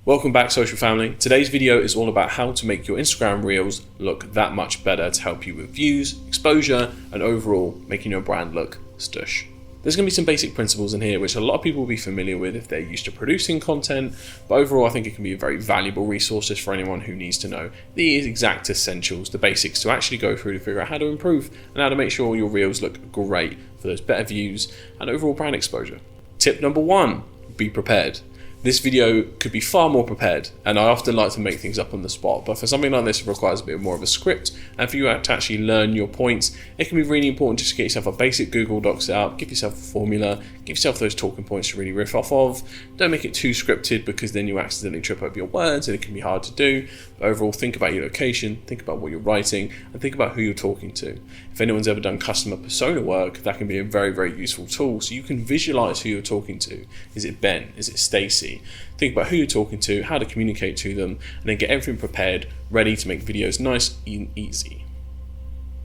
Welcome back, social family. Today's video is all about how to make your Instagram Reels look that much better to help you with views, exposure, and overall making your brand look stush. There's going to be some basic principles in here which a lot of people will be familiar with if they're used to producing content, but overall I think it can be a very valuable resource for anyone who needs to know the exact essentials, the basics to actually go through to figure out how to improve and how to make sure your Reels look great for those better views and overall brand exposure. Tip number 1, be prepared. This video could be far more prepared, and I often like to make things up on the spot, but for something like this it requires a bit more of a script, and for you to actually learn your points, it can be really important just to get yourself a basic Google Docs set up, give yourself a formula, give yourself those talking points to really riff off of. Don't make it too scripted because then you accidentally trip over your words and it can be hard to do. But overall, think about your location, think about what you're writing, and think about who you're talking to. If anyone's ever done customer persona work, that can be a very, very useful tool so you can visualize who you're talking to. Is it Ben? Is it Stacy? Think about who you're talking to, how to communicate to them, and then get everything prepared, ready to make videos nice and easy.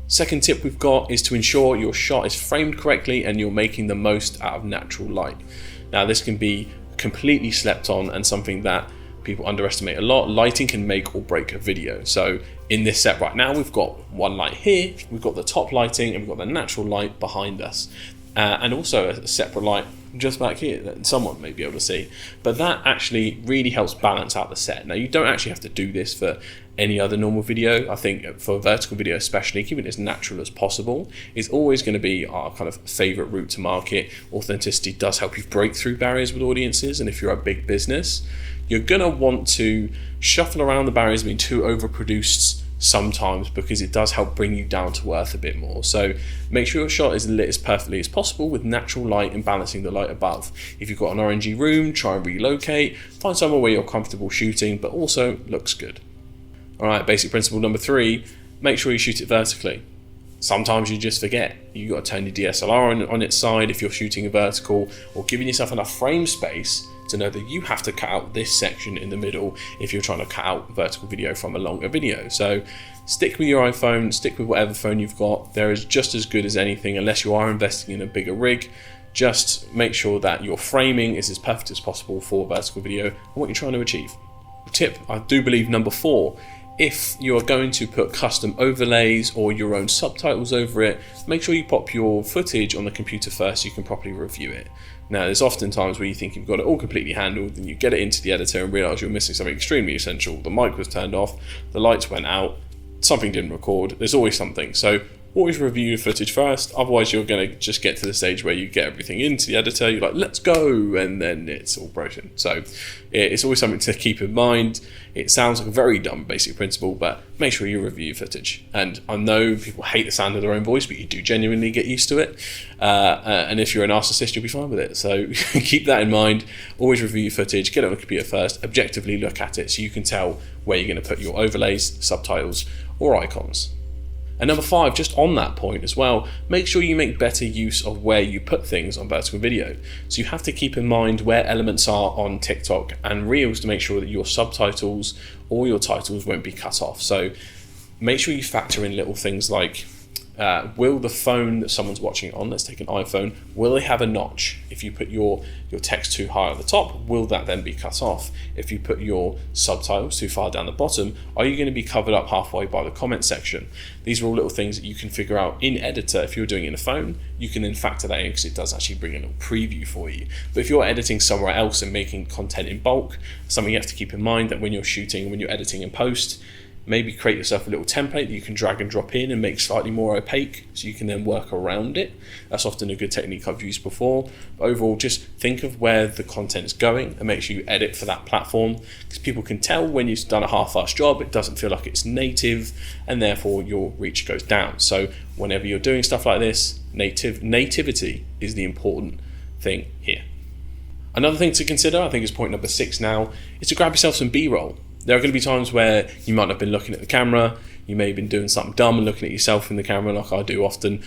Second tip we've got is to ensure your shot is framed correctly and you're making the most out of natural light. Now this can be completely slept on and something that people underestimate a lot. Lighting can make or break a video. So in this set right now, we've got one light here, we've got the top lighting, and we've got the natural light behind us. And also a separate light just back here that someone may be able to see. But that actually really helps balance out the set. Now you don't actually have to do this for any other normal video. I think for vertical video especially, keeping it as natural as possible is always going to be our kind of favorite route to market. Authenticity does help you break through barriers with audiences, and if you're a big business, you're going to want to shuffle around the barriers being too overproduced sometimes because it does help bring you down to earth a bit more. So make sure your shot is lit as perfectly as possible with natural light and balancing the light above. If you've got an orangey room, try and relocate, find somewhere where you're comfortable shooting but also looks good. Alright, basic principle number 3, make sure you shoot it vertically. Sometimes you just forget. You got to turn your DSLR on its side if you're shooting a vertical, or giving yourself enough frame space to know that you have to cut out this section in the middle if you're trying to cut out vertical video from a longer video. So stick with your iPhone, stick with whatever phone you've got. There is just as good as anything unless you are investing in a bigger rig. Just make sure that your framing is as perfect as possible for vertical video and what you're trying to achieve. Tip, I do believe number 4, if you're going to put custom overlays or your own subtitles over it, make sure you pop your footage on the computer first so you can properly review it. Now, there's often times where you think you've got it all completely handled, and you get it into the editor and realise you're missing something extremely essential. The mic was turned off, the lights went out, something didn't record. There's always something. So always review your footage first, otherwise you're going to just get to the stage where you get everything into the editor, you're like, let's go, and then it's all broken. So it's always something to keep in mind. It sounds like a very dumb basic principle, but make sure you review your footage. And I know people hate the sound of their own voice, but you do genuinely get used to it. And if you're a narcissist, you'll be fine with it. So keep that in mind. Always review your footage, get it on the computer first, objectively look at it so you can tell where you're going to put your overlays, subtitles, or icons. And number 5, just on that point as well, make sure you make better use of where you put things on vertical video. So you have to keep in mind where elements are on TikTok and Reels to make sure that your subtitles or your titles won't be cut off. So make sure you factor in little things like, will the phone that someone's watching on, let's take an iPhone, will they have a notch? If you put your text too high at the top, will that then be cut off? If you put your subtitles too far down the bottom, are you going to be covered up halfway by the comment section? These are all little things that you can figure out in Editor. If you're doing it in a phone, you can then factor that in because it does actually bring a little preview for you. But if you're editing somewhere else and making content in bulk, something you have to keep in mind that when you're shooting, when you're editing in post, maybe create yourself a little template that you can drag and drop in and make slightly more opaque so you can then work around it. That's often a good technique I've used before. But overall, just think of where the content is going and make sure you edit for that platform, because people can tell when you've done a half-assed job, it doesn't feel like it's native, and therefore your reach goes down. So whenever you're doing stuff like this, nativity is the important thing here. Another thing to consider, I think is point number 6 now, is to grab yourself some B-roll. There are going to be times where you might not have been looking at the camera, you may have been doing something dumb and looking at yourself in the camera like I do often,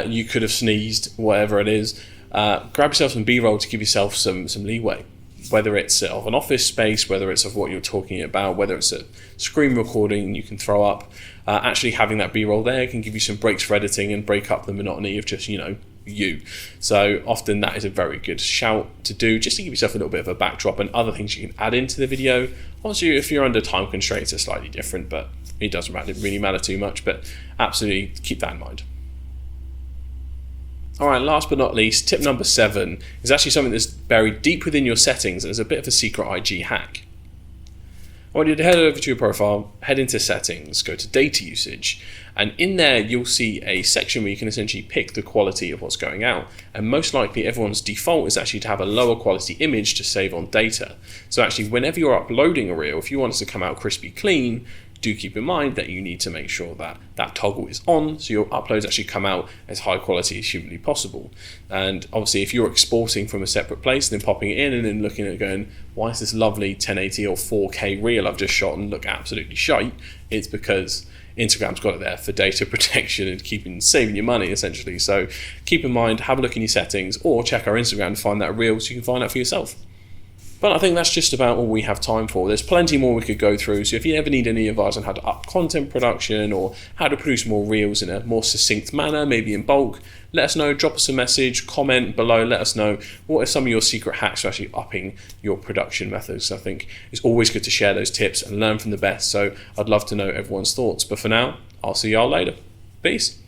you could have sneezed, whatever it is. Grab yourself some B-roll to give yourself some leeway. whether it's of an office space, whether it's of what you're talking about, whether it's a screen recording you can throw up. Actually having that B-roll there can give you some breaks for editing and break up the monotony of just, you. So often that is a very good shout to do, just to give yourself a little bit of a backdrop and other things you can add into the video. Obviously, if you're under time constraints, it's slightly different, but it doesn't really matter too much, but absolutely keep that in mind. All right, last but not least, tip number 7 is actually something that's buried deep within your settings and is a bit of a secret IG hack. I want you to head over to your profile, head into settings, go to data usage, and in there you'll see a section where you can essentially pick the quality of what's going out. And most likely everyone's default is actually to have a lower quality image to save on data. So actually whenever you're uploading a reel, if you want it to come out crispy clean, do keep in mind that you need to make sure that that toggle is on so your uploads actually come out as high quality as humanly possible. And obviously if you're exporting from a separate place and then popping it in and then looking at it going, why is this lovely 1080 or 4K reel I've just shot and look absolutely shite, it's because Instagram's got it there for data protection and saving your money essentially. So keep in mind, have a look in your settings or check our Instagram to find that reel so you can find out for yourself. But I think that's just about all we have time for. There's plenty more we could go through, so if you ever need any advice on how to up content production or how to produce more reels in a more succinct manner, maybe in bulk, let us know, drop us a message, comment below, let us know what are some of your secret hacks for actually upping your production methods. I think it's always good to share those tips and learn from the best, so I'd love to know everyone's thoughts. But for now, I'll see y'all later. Peace.